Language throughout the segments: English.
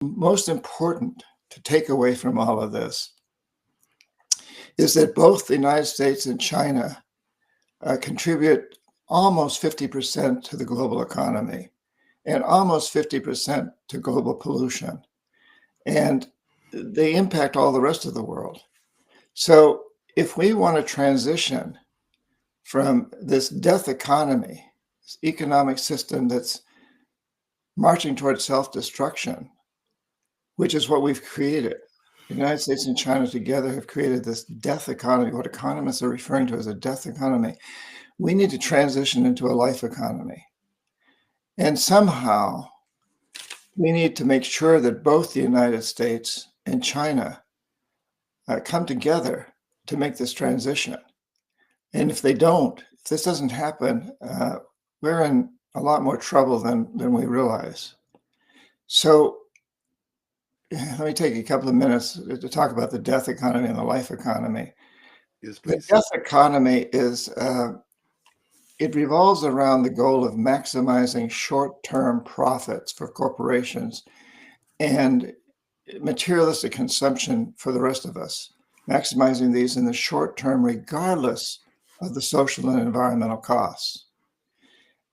most important to take away from all of this is that both the United States and China contribute almost 50% to the global economy and almost 50% to global pollution. And they impact all the rest of the world. So if we want to transition from this death economy, this economic system that's marching towards self-destruction, which is what we've created. The United States and China together have created this death economy, what economists are referring to as a death economy. We need to transition into a life economy. And somehow we need to make sure that both the United States and China come together to make this transition. And if they don't, if this doesn't happen, we're in a lot more trouble than we realize. So let me take a couple of minutes to talk about the death economy and the life economy. Yes, The please. death economy is, it revolves around the goal of maximizing short-term profits for corporations and materialistic consumption for the rest of us, maximizing these in the short term, regardless of the social and environmental costs.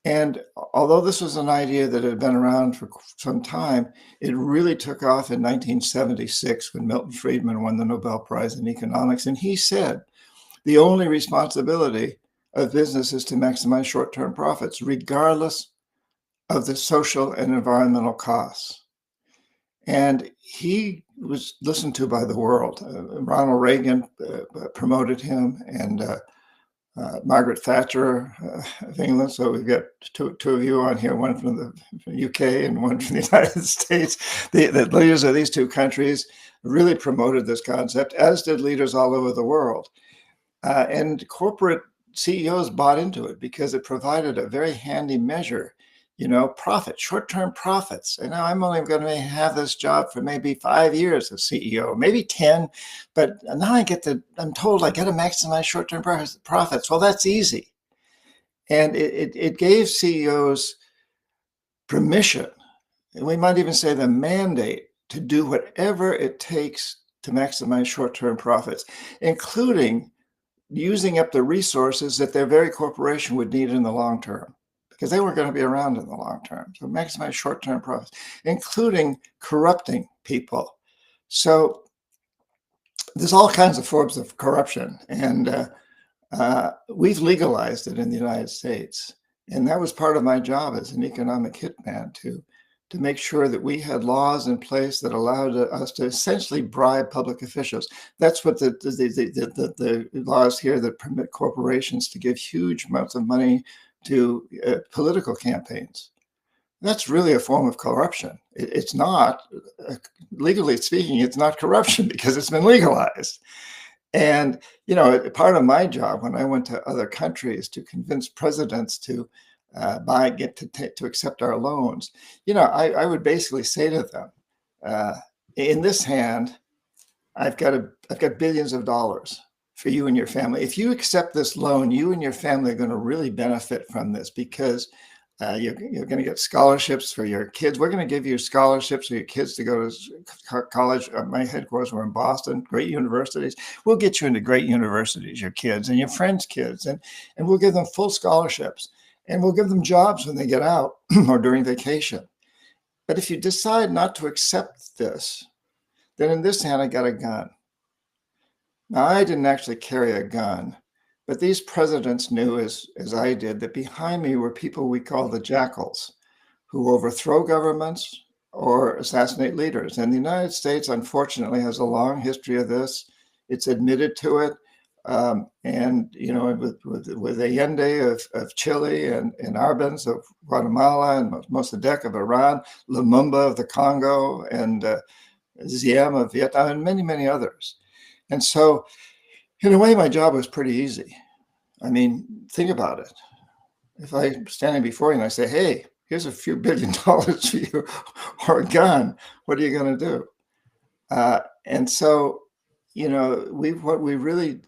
And although this was an idea that had been around for some time, it really took off in 1976 when Milton Friedman won the Nobel Prize in economics. And he said, the only responsibility of business is to maximize short-term profits, regardless of the social and environmental costs. And he was listened to by the world. Ronald Reagan promoted him, and Margaret Thatcher of England. So we've got two of you on here, one from the UK and one from the United States. The leaders of these two countries really promoted this concept, as did leaders all over the world. And corporate CEOs bought into it because it provided a very handy measure, profit, short-term profits. And now I'm only going to have this job for maybe 5 years as CEO, maybe 10, but now I'm told I got to maximize short-term profits. Well, that's easy. And it gave CEOs permission, and we might even say the mandate, to do whatever it takes to maximize short-term profits, including using up the resources that their very corporation would need in the long term, because they weren't going to be around in the long term. So maximize short-term profits, including corrupting people. So there's all kinds of forms of corruption, and we've legalized it in the United States. And that was part of my job as an economic hitman, to make sure that we had laws in place that allowed us to essentially bribe public officials. That's what the laws here that permit corporations to give huge amounts of money to political campaigns. That's really a form of corruption. It's not, legally speaking, it's not corruption because it's been legalized. And, part of my job when I went to other countries to convince presidents to to accept our loans, I would basically say to them, in this hand, I've got billions of dollars for you and your family. If you accept this loan, you and your family are going to really benefit from this, because you're going to get scholarships for your kids. We're going to give you scholarships for your kids to go to college. My headquarters were in Boston, great universities. We'll get you into great universities, your kids and your friends' kids, and we'll give them full scholarships. And we'll give them jobs when they get out or during vacation. But if you decide not to accept this, then in this hand, I got a gun. Now, I didn't actually carry a gun, but these presidents knew, as I did, that behind me were people we call the Jackals, who overthrow governments or assassinate leaders. And the United States, unfortunately, has a long history of this. It's admitted to it. And with Allende of Chile, and Arbenz of Guatemala, and Mossadegh of Iran, Lumumba of the Congo, and Diem of Vietnam, and many, many others. And so, in a way, my job was pretty easy. I mean, think about it. If I'm standing before you and I say, hey, here's a few $1 billion for you, or a gun, what are you going to do? And so, what we really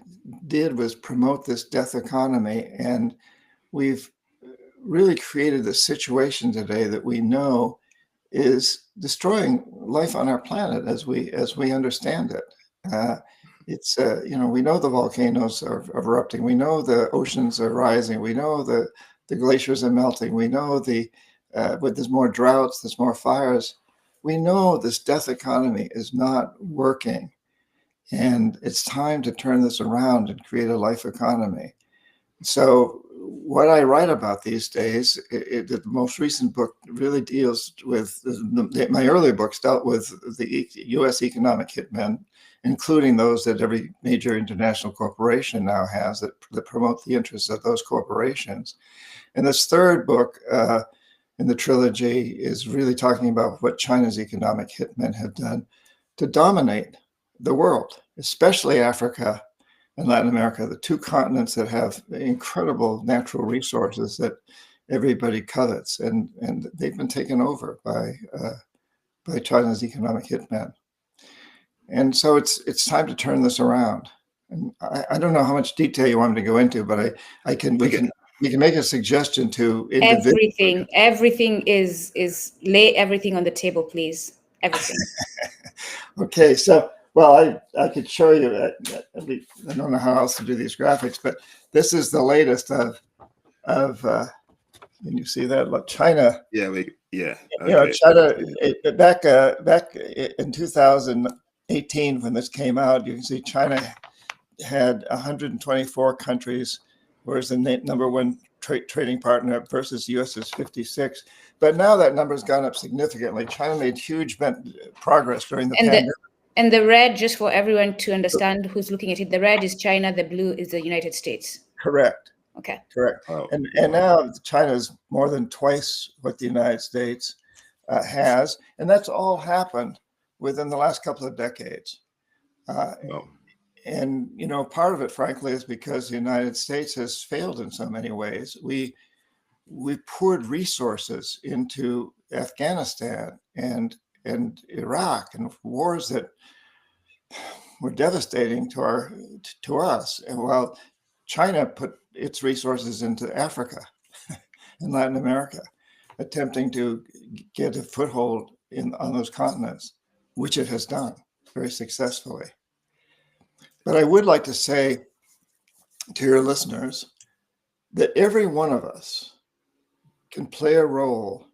did was promote this death economy, and we've really created a situation today that we know is destroying life on our planet as we understand it. It's we know the volcanoes are erupting. We know the oceans are rising. We know the glaciers are melting. We know but there's more droughts, there's more fires. We know this death economy is not working, and it's time to turn this around and create a life economy. So what I write about these days, the most recent book really deals with, my earlier books dealt with the U.S. economic hitmen, including those that every major international corporation now has that promote the interests of those corporations. And this third book in the trilogy is really talking about what China's economic hitmen have done to dominate the world, especially Africa and Latin America, the two continents that have incredible natural resources that everybody covets, and they've been taken over by China's economic hitmen. And so it's time to turn this around. And I don't know how much detail you want me to go into, but we can make a suggestion to individuals. Everything is lay everything on the table, please. Everything. Okay, so well, I could show you that. I don't know how else to do these graphics, but this is the latest of can you see that? Look, China. Yeah, okay. China back in 2018 when this came out, you can see China had 124 countries, whereas the number one trading partner versus the U.S. is 56. But now that number has gone up significantly. China made huge progress during the pandemic. And the red, just for everyone to understand who's looking at it, the red is China, the blue is the United States. Correct. Okay. Correct. Oh, and now China is more than twice what the United States has. And that's all happened within the last couple of decades. And, part of it, frankly, is because the United States has failed in so many ways. We poured resources into Afghanistan and Iraq, and wars that were devastating to us. And while China put its resources into Africa and Latin America, attempting to get a foothold on those continents, which it has done very successfully. But I would like to say to your listeners that every one of us can play a role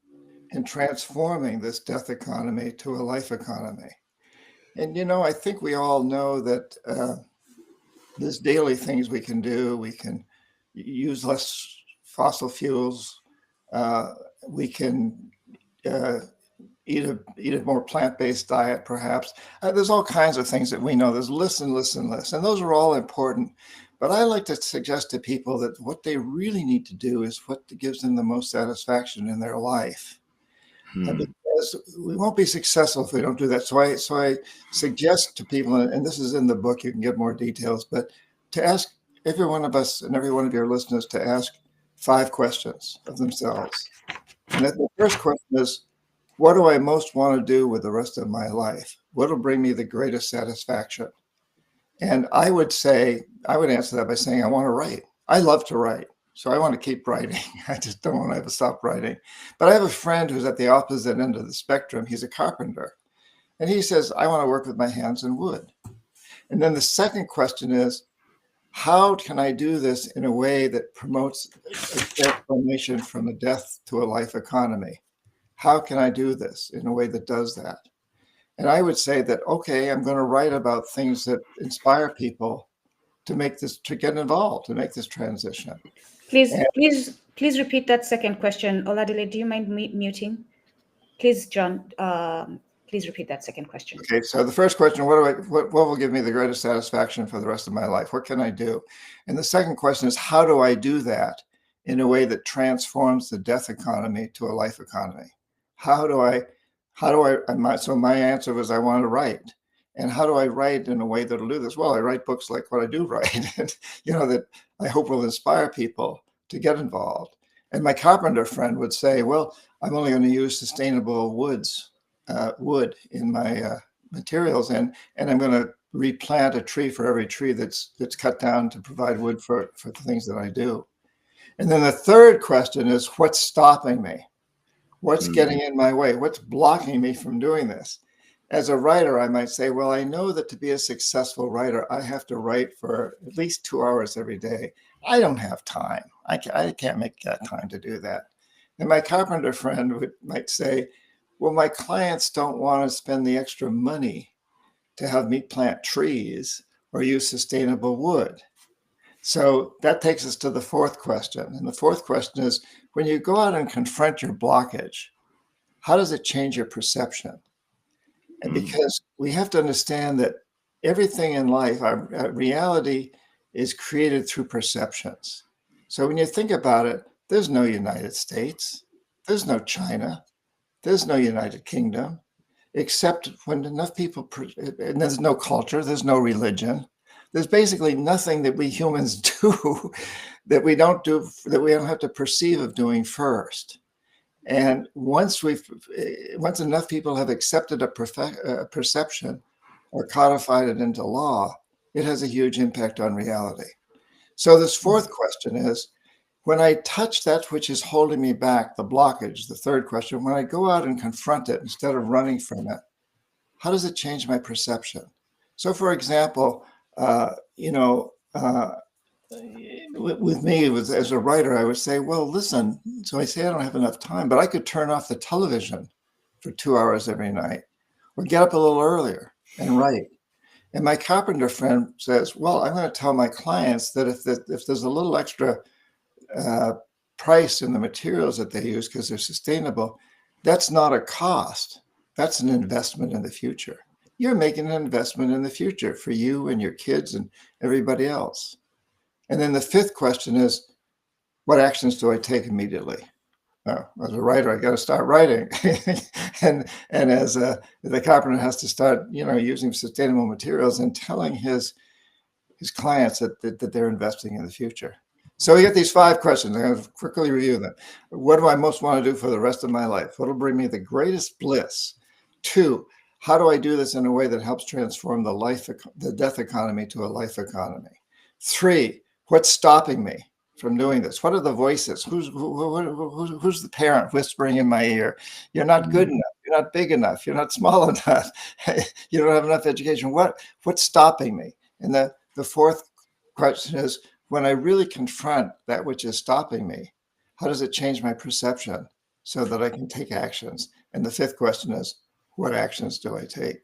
in transforming this death economy to a life economy. And, I think we all know that there's daily things we can do. We can use less fossil fuels. We can eat a more plant-based diet, perhaps. There's all kinds of things that we know. There's lists and lists and lists, and those are all important. But I like to suggest to people that what they really need to do is what gives them the most satisfaction in their life. Because we won't be successful if we don't do that. So I suggest to people, and this is in the book, you can get more details, but to ask every one of us and every one of your listeners to ask 5 questions of themselves. And the first question is, what do I most want to do with the rest of my life? What will bring me the greatest satisfaction? And I would answer that by saying, I want to write. I love to write. So I want to keep writing. I just don't want to ever stop writing. But I have a friend who's at the opposite end of the spectrum. He's a carpenter. And he says, I want to work with my hands in wood. And then the second question is, how can I do this in a way that promotes a transformation from a death to a life economy? How can I do this in a way that does that? And I would say that, okay, I'm going to write about things that inspire people to get involved, to make this transition. Please repeat that second question. Oladile, do you mind muting? Please, John, please repeat that second question. Okay, so the first question, what will give me the greatest satisfaction for the rest of my life? What can I do? And the second question is, how do I do that in a way that transforms the death economy to a life economy? So my answer was, I want to write. And how do I write in a way that'll do this? Well, I write books like what I do write, and, that I hope will inspire people to get involved. And my carpenter friend would say, well, I'm only going to use sustainable wood in my materials, and I'm going to replant a tree for every tree that's cut down to provide wood for the things that I do. And then the third question is, what's stopping me? What's getting in my way? What's blocking me from doing this? As a writer, I might say, well, I know that to be a successful writer, I have to write for at least 2 hours every day. I don't have time. I can't make that time to do that. And my carpenter friend might say, well, my clients don't want to spend the extra money to have me plant trees or use sustainable wood. So that takes us to the fourth question. And the fourth question is, when you go out and confront your blockage, how does it change your perception? And because we have to understand that everything in life, our reality is created through perceptions. So when you think about it, there's no United States, there's no China, there's no United Kingdom, except when enough people, and there's no culture, there's no religion. There's basically nothing that we humans do that we don't have to perceive of doing first. And once enough people have accepted a perception or codified it into law, it has a huge impact on reality. So this fourth question is, when I touch that which is holding me back, the blockage, the third question, when I go out and confront it instead of running from it, how does it change my perception? So for example, with me, as a writer, I would say, well, listen, so I say I don't have enough time, but I could turn off the television for 2 hours every night or get up a little earlier and write. And my carpenter friend says, well, I'm going to tell my clients that if there's a little extra price in the materials that they use because they're sustainable, that's not a cost. That's an investment in the future. You're making an investment in the future for you and your kids and everybody else. And then the fifth question is, what actions do I take immediately? As a writer, I got to start writing, and as the carpenter has to start, using sustainable materials and telling his clients that they're investing in the future. So we get these 5 questions. I'm going to quickly review them. What do I most want to do for the rest of my life? What will bring me the greatest bliss? 2, how do I do this in a way that helps transform the death economy to a life economy? 3, what's stopping me from doing this? What are the voices? Who's the parent whispering in my ear? You're not good enough. You're not big enough. You're not small enough. You don't have enough education. What's stopping me? And the fourth question is, when I really confront that which is stopping me, how does it change my perception so that I can take actions? And the fifth question is, what actions do I take?